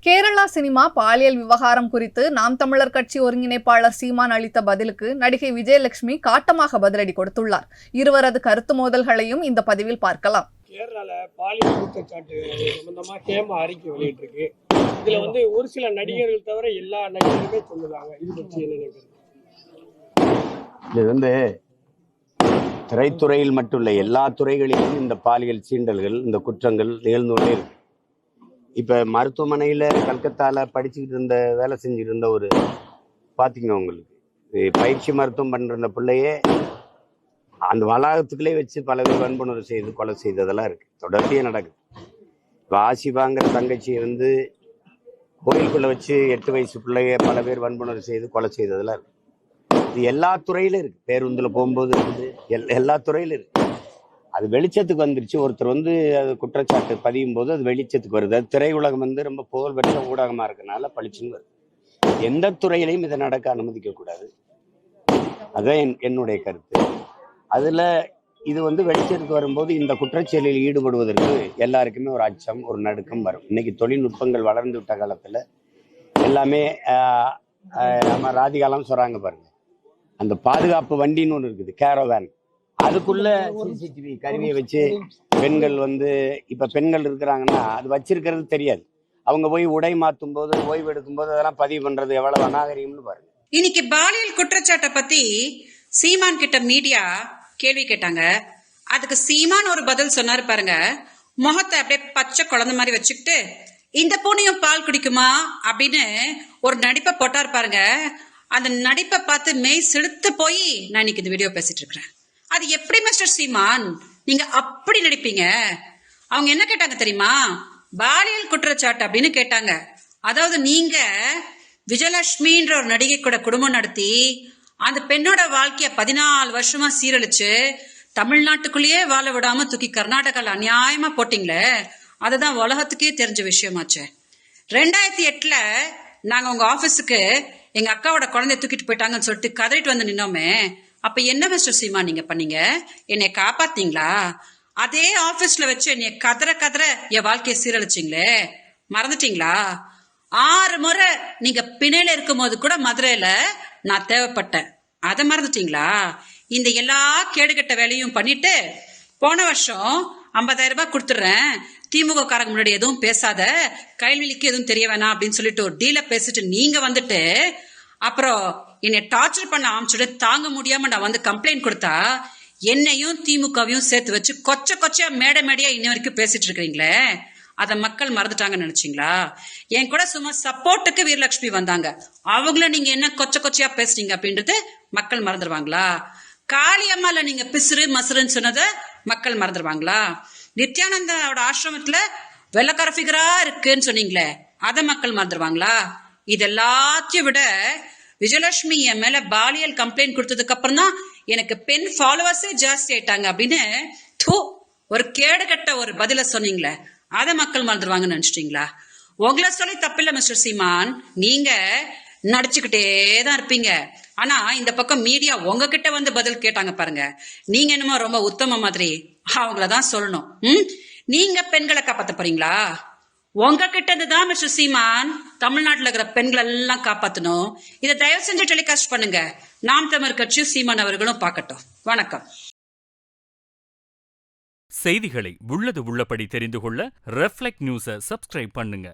Kerala cinema பாலியல் விவகாரம் குறித்து நாம் தமிழர் கட்சி ஒருங்கிணைப்பாளர் சீமான் அளித்த பதிலுக்கு நடிகை விஜயலட்சுமி காட்டமாக பதிலடி கொடுத்துள்ளார். இருவரது கருத்து மோதல்களையும் இந்த பதிவில் பார்க்கலாம். கேரளால பாலியல் குற்றச்சாட்டு சம்பந்தமா கேம அறிக்கை வெளியிட்டிருக்கு. இதுல ஒரு சில நடிகர்கள் தவிர எல்லா நடிகர்களுமே சொல்லுறாங்க. இது பற்றி என்ன நினைக்கிறீங்க? இது திரைத்துறையில் மட்டும் இல்லை, எல்லா துறைகளிலும் இந்த பாலியல் சீண்டல்கள், இந்த குற்றங்கள் நிகழ்ந்து கொண்டே இருக்கு. இப்போ மருத்துவமனையில் கல்கத்தாவில் படிச்சுக்கிட்டு இருந்த, வேலை செஞ்சுட்டு இருந்த ஒரு பார்த்தீங்க, உங்களுக்கு பயிற்சி மருத்துவம் பண்ணுற பிள்ளையே அந்த வளாகத்துக்குள்ளே வச்சு பல பேர் வன்புணர்வு செய்து கொலை செய்ததெல்லாம் இருக்குது, தொடர்ச்சியே நடக்குது. இப்போ ஆசிபாங்கிற தங்கச்சி கோயிலுக்குள்ளே வச்சு 8 வயசு பிள்ளைய பல பேர் வன்புணர்வு செய்து கொலை செய்ததெல்லாம் இருக்குது. இது எல்லா துறையிலும் இருக்குது. பேருந்தில் போகும்போது இருக்குது, எல்லா துறையிலும் இருக்குது. அது வெளிச்சத்துக்கு வந்துருச்சு. ஒருத்தர் அது குற்றச்சாட்டு பதியும் போது அது வெளிச்சத்துக்கு வருது. அது திரையுலகம் ரொம்ப புகழ்பெற்ற ஊடகமாக இருக்கனால பளிச்சுன்னு வருது. எந்த துறையிலையும் இதை நடக்க அனுமதிக்க கூடாது. அதுதான் என்னுடைய கருத்து. அதில் இது வெளிச்சத்துக்கு வரும்போது இந்த குற்றச்செயலில் ஈடுபடுவதற்கு எல்லாருக்குமே ஒரு அச்சம், ஒரு நடுக்கம் வரும். இன்னைக்கு தொழில்நுட்பங்கள் வளர்ந்து விட்ட காலத்தில் எல்லாமே நம்ம ராதிகாலம் சொல்கிறாங்க பாருங்க, அந்த பாதுகாப்பு வண்டின்னு ஒன்று இருக்குது, கேரவேன். அதுக்குள்ள சிசிடிவி கருவியை வச்சு பெண்கள் இப்ப பெண்கள் இருக்கிறாங்கன்னா அது வச்சிருக்கிறது தெரியாது. அவங்க போய் உடை மாத்தும் போது, ஓய்வு எடுக்கும் போது அதெல்லாம் பதிவு பண்றது எவ்வளவு அநாகரிகம்னு பாருங்க. இன்னைக்கு பாலியல் குற்றச்சாட்டை பத்தி சீமான் கிட்ட மீடியா கேள்வி கேட்டாங்க. அதுக்கு சீமான் ஒரு பதில் சொன்னாரு பாருங்க. முகத்தை அப்படியே பச்சை குழந்தை மாதிரி வச்சுக்கிட்டு, இந்த பூனையும் பால் குடிக்குமா அப்படின்னு ஒரு நடிப்பை போட்டாரு பாருங்க. அந்த நடிப்பை பார்த்து மெய் செலுத்து போய் நான் இன்னைக்கு இந்த வீடியோ பேசிட்டு இருக்கிறேன். அது எப்படி மிஸ்டர் சீமான் நீங்க அப்படி நடிப்பீங்க? அவங்க என்ன கேட்டாங்க தெரியுமா? பாலியல் குற்றச்சாட்டு அப்படின்னு கேட்டாங்க. அதாவது நீங்க விஜயலட்சுமின்ற ஒரு நடிகை கூட குடும்பம் நடத்தி அந்த பெண்ணோட வாழ்க்கைய 14 வருஷமா சீரழிச்சு தமிழ்நாட்டுக்குள்ளேயே வாழ விடாம தூக்கி கர்நாடகால அநியாயமா போட்டீங்களே, அதுதான் உலகத்துக்கே தெரிஞ்ச விஷயமாச்சு. 2008 நாங்க உங்க ஆபீஸுக்கு எங்க அக்காவோட குழந்தைய தூக்கிட்டு போயிட்டாங்கன்னு சொல்லிட்டு கதறிட்டு நின்னோமே, அப்ப என்ன மிஸ்டர் சீமா நீங்க பண்ணீங்க? என்னை காப்பாத்தீங்களா? அதே ஆபீஸ்ல வச்சு என்னைய கதற என் வாழ்க்கையை சீரழிச்சிங்களே, மறந்துட்டீங்களா? 6 முறை நீங்க பிணையில இருக்கும் போது கூட மதுரையில நான் தேவைப்பட்டேன், அதை மறந்துட்டீங்களா? இந்த எல்லா கேடுகட்ட வேலையும் பண்ணிட்டு போன வருஷம் 50,000 ரூபாய் கொடுத்துடுறேன், திமுக காரங்க முன்னாடி எதுவும் பேசாத, கைல்வெளிக்கு எதுவும் தெரிய வேணாம் அப்படின்னு சொல்லிட்டு ஒரு டீலை பேசிட்டு நீங்க அப்புறம் என்னை டார்ச்சர் பண்ண ஆரம்பிச்சுட்டு தாங்க முடியாம நான் கம்ப்ளைண்ட் கொடுத்தா என்னையும் திமுகவையும் சேர்த்து வச்சு கொச்சையா மேடையா இன்ன வரைக்கும் பேசிட்டு இருக்கிறீங்களே, அதை மக்கள் மறந்துட்டாங்கன்னு நினைச்சீங்களா? என் கூட சும்மா சப்போர்ட்டுக்கு வீரலட்சுமி வந்தாங்க, அவங்கள நீங்க என்ன கொச்சையா பேசுறீங்க அப்படின்றது மக்கள் மறந்துடுவாங்களா? காளியம்மால நீங்க பிசுறு மசுறுன்னு சொன்னதை மக்கள் மறந்துடுவாங்களா? நித்யானந்தாவோட ஆசிரமத்துல வெள்ளக்கார ஃபிகரா இருக்குன்னு சொன்னீங்களே, அதை மக்கள் மறந்துடுவாங்களா? இது எல்லாத்தையும் விட விஜயலட்சுமி என் மேல பாலியல் கம்ப்ளைண்ட் கொடுத்ததுக்கு அப்புறம் தான் எனக்கு பெண் ஃபாலோவர்ஸே ஜாஸ்தி ஆயிட்டாங்க அப்படின்னு ஒரு கேடுகட்ட ஒரு பதில சொன்னீங்களே, அதை மக்கள் மறந்துடுவாங்கன்னு நினைச்சிட்டீங்களா? உங்களை சொல்லி தப்பில்ல மிஸ்டர் சீமான், நீங்க நடிச்சுக்கிட்டே தான் இருப்பீங்க. ஆனா இந்த பக்கம் மீடியா உங்ககிட்ட பதில் கேட்டாங்க பாருங்க, நீங்க என்னமோ ரொம்ப உத்தம மாதிரி அவங்களதான் சொல்லணும். நீங்க பெண்களை காப்பாத்த போறீங்களா? உங்ககிட்ட இருந்துதான் மிஸ்டர் சீமான் தமிழ்நாட்டில் இருக்கிற பெண்கள் எல்லாம் காப்பாத்தணும். இதை தயவு செஞ்சு டெலிகாஸ்ட் பண்ணுங்க. நாம் தமிழர் கட்சியும் சீமான் அவர்களும் பார்க்கட்டும். வணக்கம். செய்திகளை உள்ளது உள்ளபடி தெரிந்து கொள்ள ரெஃப்ளெக்ட் நியூஸை சப்ஸ்கிரைப் பண்ணுங்க.